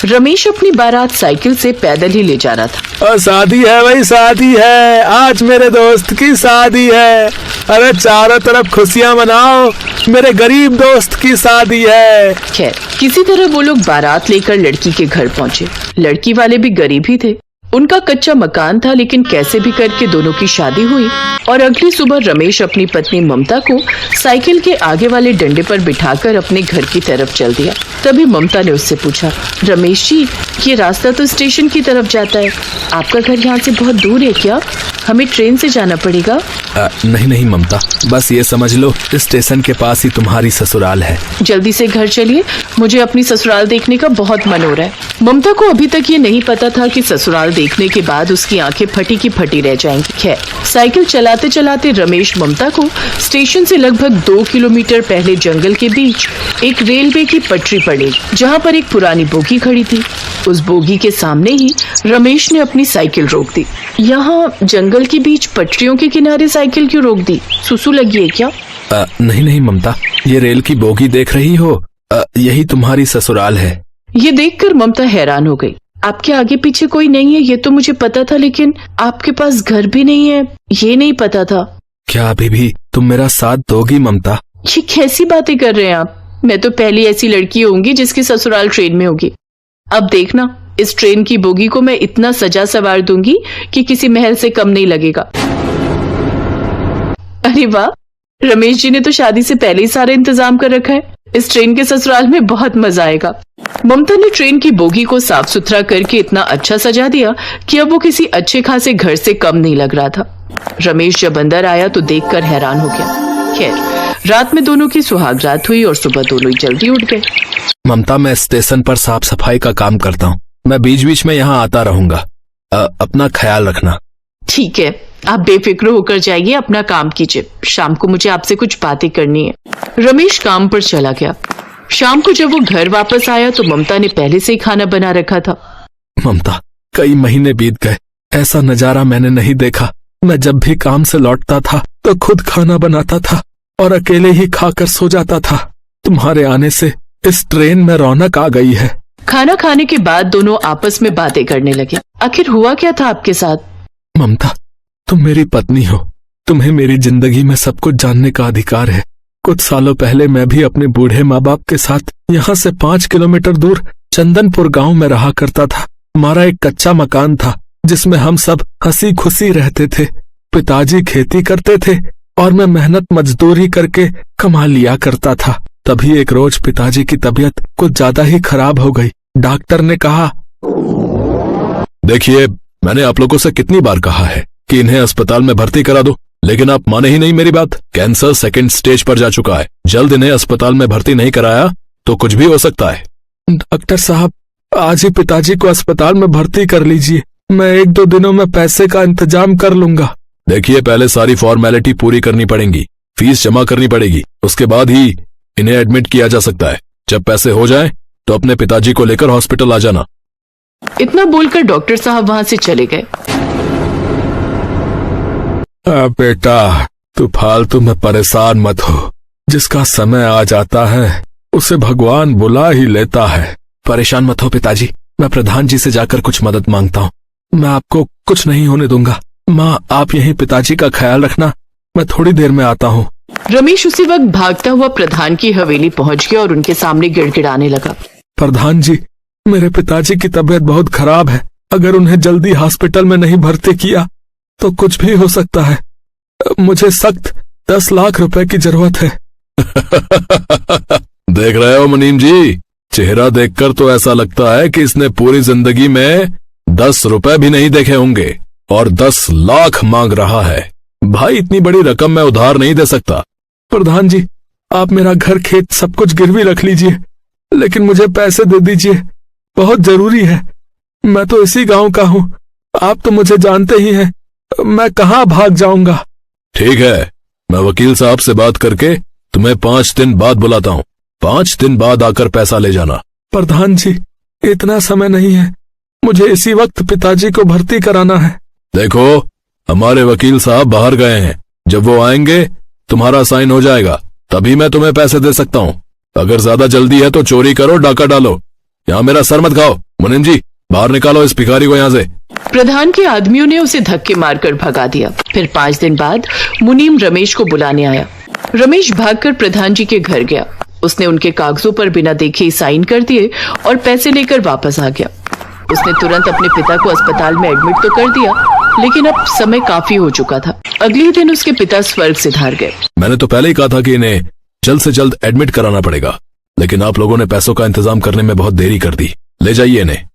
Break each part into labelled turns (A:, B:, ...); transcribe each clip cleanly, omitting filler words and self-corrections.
A: रमेश अपनी बारात साइकिल से पैदल ही ले जा रहा था।
B: और शादी है भाई, शादी है, आज मेरे दोस्त की शादी है। अरे चारों तरफ खुशियां मनाओ, मेरे गरीब दोस्त की शादी है।
A: खैर किसी तरह वो लोग बारात लेकर लड़की के घर पहुंचे। लड़की वाले भी गरीब ही थे, उनका कच्चा मकान था, लेकिन कैसे भी करके दोनों की शादी हुई। और अगली सुबह रमेश अपनी पत्नी ममता को साइकिल के आगे वाले डंडे पर बिठाकर अपने घर की तरफ चल दिया। तभी ममता ने उससे पूछा, रमेश जी, ये रास्ता तो स्टेशन की तरफ जाता है, आपका घर यहाँ से बहुत दूर है क्या? हमें ट्रेन से जाना पड़ेगा?
B: नहीं नहीं ममता, बस ये समझ लो स्टेशन के पास ही तुम्हारी ससुराल है।
A: जल्दी से घर चलिए, मुझे अपनी ससुराल देखने का बहुत मन हो रहा है। ममता को अभी तक ये नहीं पता था कि ससुराल देखने के बाद उसकी आंखें फटी की फटी रह जाएंगी। खैर साइकिल चलाते चलाते रमेश ममता को स्टेशन से लगभग 2 किलोमीटर पहले जंगल के बीच एक रेलवे की पटरी पर ले, जहाँ पर एक पुरानी बोगी खड़ी थी। उस बोगी के सामने ही रमेश ने अपनी साइकिल रोक दी। यहाँ जंगल के बीच पटरियों के किनारे साइकिल क्यों रोक दी? सुसु लगी है क्या?
B: नहीं नहीं ममता, ये रेल की बोगी देख रही हो, यही तुम्हारी ससुराल है।
A: ये देखकर ममता हैरान हो गई। आपके आगे पीछे कोई नहीं है ये तो मुझे पता था, लेकिन आपके पास घर भी नहीं है ये नहीं पता था।
B: क्या अभी भी तुम मेरा साथ दोगी ममता?
A: ये कैसी बातें कर रहे हैं आप? मैं तो पहली ऐसी लड़की होंगी जिसकी ससुराल ट्रेन में होगी। अब देखना, इस ट्रेन की बोगी को मैं इतना सजा सवार दूंगी कि किसी महल से कम नहीं लगेगा। अरे वाह, रमेश जी ने तो शादी से पहले ही सारा इंतजाम कर रखा है। इस ट्रेन के ससुराल में बहुत मजा आएगा। ममता ने ट्रेन की बोगी को साफ सुथरा करके इतना अच्छा सजा दिया कि अब वो किसी अच्छे खासे घर से कम नहीं लग रहा था। रमेश जब अंदर आया तो देखकर हैरान हो गया। खैर रात में दोनों की सुहाग रात हुई और सुबह दोनों ही जल्दी उठ गए।
B: ममता, मैं स्टेशन पर साफ सफाई का काम करता हूँ, मैं बीच बीच में यहाँ आता रहूंगा, अपना ख्याल रखना।
A: ठीक है, आप बेफिक्र होकर जाइए, अपना काम कीजिए, शाम को मुझे आपसे कुछ बातें करनी है। रमेश काम पर चला गया। शाम को जब वो घर वापस आया तो ममता ने पहले से ही खाना बना रखा था।
B: ममता, कई महीने बीत गए, ऐसा नजारा मैंने नहीं देखा। मैं जब भी काम से लौटता था तो खुद खाना बनाता था और अकेले ही खाकर सो जाता था। तुम्हारे आने से इस ट्रेन में रौनक आ गई है।
A: खाना खाने के बाद दोनों आपस में बातें करने लगे। आखिर हुआ क्या था आपके साथ?
B: ममता, तुम मेरी पत्नी हो, तुम्हें मेरी जिंदगी में सब कुछ जानने का अधिकार है। कुछ सालों पहले मैं भी अपने बूढ़े माँ बाप के साथ यहाँ से 5 किलोमीटर दूर चंदनपुर गांव में रहा करता था। हमारा एक कच्चा मकान था जिसमें हम सब हंसी खुशी रहते थे। पिताजी खेती करते थे और मैं मेहनत मजदूरी करके कमा लिया करता था। तभी एक रोज पिताजी की तबीयत कुछ ज्यादा ही खराब हो गई। डॉक्टर ने कहा, देखिए, मैंने आप लोगों से कितनी बार कहा है कि इन्हें अस्पताल में भर्ती करा दो, लेकिन आप माने ही नहीं मेरी बात। कैंसर 2nd स्टेज पर जा चुका है, जल्द इन्हें अस्पताल में भर्ती नहीं कराया तो कुछ भी हो सकता है। डॉक्टर साहब, आज ही पिताजी को अस्पताल में भर्ती कर लीजिए, मैं 1-2 दिनों में पैसे का इंतजाम कर लूंगा। देखिए, पहले सारी फॉर्मेलिटी पूरी करनी पड़ेगी, फीस जमा करनी पड़ेगी, उसके बाद ही इन्हें एडमिट किया जा सकता है। जब पैसे हो जाएं तो अपने पिताजी को लेकर हॉस्पिटल आ जाना।
A: इतना बोलकर डॉक्टर साहब वहां से चले गए।
B: बेटा, तू फालतू में परेशान मत हो, जिसका समय आ जाता है उसे भगवान बुला ही लेता है। परेशान मत हो पिताजी, मैं प्रधान जी से जाकर कुछ मदद मांगता हूँ, मैं आपको कुछ नहीं होने दूंगा। माँ, आप यहीं पिताजी का ख्याल रखना, मैं थोड़ी देर में आता हूँ।
A: रमेश उसी वक्त भागता हुआ प्रधान की हवेली पहुंच गया और उनके सामने गिड़गिड़ाने लगा।
B: प्रधान जी, मेरे पिताजी की तबीयत बहुत खराब है, अगर उन्हें जल्दी हॉस्पिटल में नहीं भर्ती किया तो कुछ भी हो सकता है। मुझे सख्त 10 लाख रुपए की जरूरत है। देख रहे हो मुनीम जी, चेहरा देखकर तो ऐसा लगता है कि इसने पूरी जिंदगी में 10 रुपए भी नहीं देखे होंगे और 10 लाख मांग रहा है। भाई, इतनी बड़ी रकम मैं उधार नहीं दे सकता। प्रधान जी, आप मेरा घर खेत सब कुछ गिरवी रख लीजिए, लेकिन मुझे पैसे दे दीजिए, बहुत जरूरी है। मैं तो इसी गांव का हूँ, आप तो मुझे जानते ही हैं, मैं कहाँ भाग जाऊंगा। ठीक है, मैं वकील साहब से बात करके तुम्हें 5 दिन बाद बुलाता हूँ, 5 दिन बाद आकर पैसा ले जाना। प्रधान जी, इतना समय नहीं है, मुझे इसी वक्त पिताजी को भर्ती कराना है। देखो, हमारे वकील साहब बाहर गए हैं, जब वो आएंगे तुम्हारा साइन हो जाएगा, तभी मैं तुम्हें पैसे दे सकता हूँ। अगर ज्यादा जल्दी है तो चोरी करो, डाका डालो, यहाँ मेरा सर मत खाओ। मुनीम जी, बाहर निकालो इस भिखारी को यहाँ से।
A: प्रधान के आदमियों ने उसे धक्के मारकर भगा दिया। फिर 5 दिन बाद मुनीम रमेश को बुलाने आया। रमेश भागकर प्रधान जी के घर गया। उसने उनके कागजों पर बिना देखे ही साइन कर दिए और पैसे लेकर वापस आ गया। उसने तुरंत अपने पिता को अस्पताल में एडमिट तो कर दिया, लेकिन अब समय काफी हो चुका था। अगले दिन उसके पिता स्वर्ग सिधार गए।
B: मैंने तो पहले ही कहा था कि इन्हें जल्द से जल्द एडमिट कराना पड़ेगा, लेकिन आप लोगों ने पैसों का इंतजाम करने में बहुत देरी कर दी। ले जाइए इन्हें।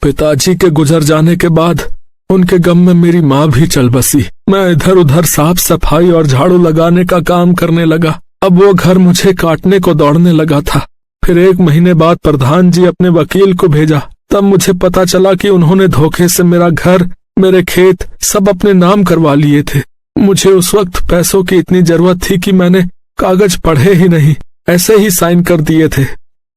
B: पिताजी के गुजर जाने के बाद उनके गम में मेरी माँ भी चल बसी। मैं इधर उधर साफ सफाई और झाड़ू लगाने का काम करने लगा। अब वो घर मुझे काटने को दौड़ने लगा था। फिर 1 महीने बाद प्रधान जी अपने वकील को भेजा। तब मुझे पता चला कि उन्होंने धोखे से मेरा घर, मेरे खेत सब अपने नाम करवा लिए थे। मुझे उस वक्त पैसों की इतनी जरूरत थी कि मैंने कागज पढ़े ही नहीं, ऐसे ही साइन कर दिए थे।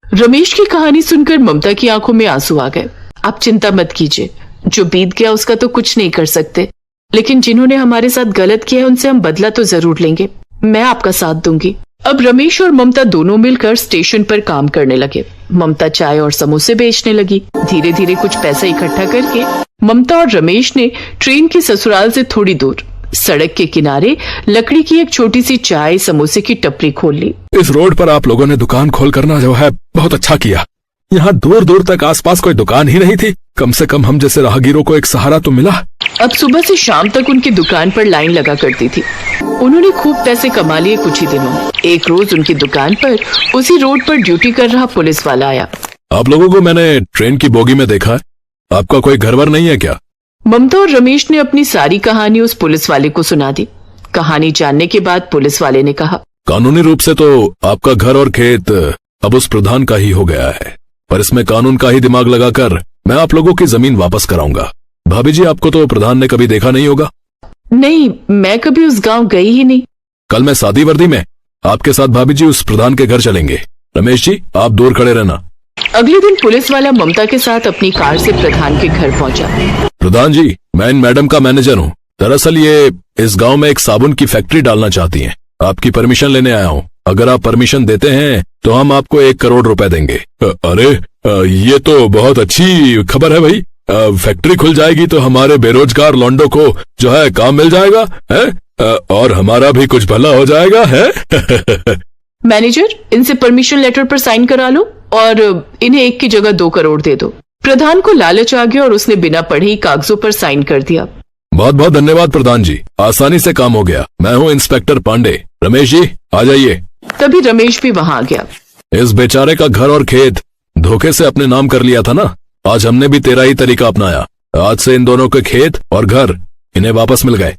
A: रमेश की कहानी सुनकर ममता की आंखों में आंसू आ गए। आप चिंता मत कीजिए, जो बीत गया उसका तो कुछ नहीं कर सकते, लेकिन जिन्होंने हमारे साथ गलत किया है उनसे हम बदला तो जरूर लेंगे। मैं आपका साथ दूंगी। अब रमेश और ममता दोनों मिलकर स्टेशन पर काम करने लगे। ममता चाय और समोसे बेचने लगी। धीरे धीरे कुछ पैसा इकट्ठा करके ममता और रमेश ने ट्रेन की ससुराल से थोड़ी दूर सड़क के किनारे लकड़ी की एक छोटी सी चाय समोसे की टपरी खोल ली।
B: इस रोड पर आप लोगों ने दुकान खोल करना जो है बहुत अच्छा किया। यहाँ दूर दूर तक आसपास कोई दुकान ही नहीं थी। कम से कम हम जैसे राहगीरों को एक सहारा तो मिला।
A: अब सुबह से शाम तक उनकी दुकान पर लाइन लगा करती थी। उन्होंने खूब पैसे कमा लिए कुछ ही दिनों में। एक रोज उनकी दुकान पर उसी रोड पर ड्यूटी कर रहा पुलिस वाला आया।
B: आप लोगों को मैंने ट्रेन की बोगी में देखा है। आपका कोई घर-वर नहीं है क्या?
A: ममता और रमेश ने अपनी सारी कहानी उस पुलिस वाले को सुना दी। कहानी जानने के बाद पुलिस वाले ने कहा,
B: कानूनी रूप से तो आपका घर और खेत अब उस प्रधान का ही हो गया है, पर इसमें कानून का ही दिमाग लगाकर मैं आप लोगों की जमीन वापस कराऊंगा। भाभी जी, आपको तो प्रधान ने कभी देखा नहीं होगा।
A: नहीं, मैं कभी उस गांव गई ही नहीं।
B: कल मैं सादी वर्दी में आपके साथ भाभी जी उस प्रधान के घर चलेंगे। रमेश जी, आप दूर खड़े रहना।
A: अगले दिन पुलिस वाला ममता के साथ अपनी कार से प्रधान के घर पहुंचा।
B: प्रधान जी, मैं इन मैडम का मैनेजर हूँ। दरअसल ये इस गांव में एक साबुन की फैक्ट्री डालना चाहती हैं। आपकी परमिशन लेने आया हूँ। अगर आप परमिशन देते हैं तो हम आपको 1 करोड़ रुपए देंगे। अरे ये तो बहुत अच्छी खबर है भाई। फैक्ट्री खुल जाएगी तो हमारे बेरोजगार लौंडों को जो है काम मिल जाएगा है, और हमारा भी कुछ भला हो जाएगा है।
A: मैनेजर, इनसे परमिशन लेटर पर साइन करा लो और इन्हें 1 की जगह 2 करोड़ दे दो। प्रधान को लालच आ गया और उसने बिना पढ़े ही कागजों पर साइन कर दिया।
B: बहुत बहुत धन्यवाद प्रधान जी, आसानी से काम हो गया। मैं हूँ इंस्पेक्टर पांडे। रमेश जी, आ जाइए।
A: तभी रमेश भी वहां आ गया।
B: इस बेचारे का घर और खेत धोखे से अपने नाम कर लिया था ना। आज हमने भी तेरा ही तरीका अपनाया। आज से इन दोनों के खेत और घर इन्हें वापस मिल गए।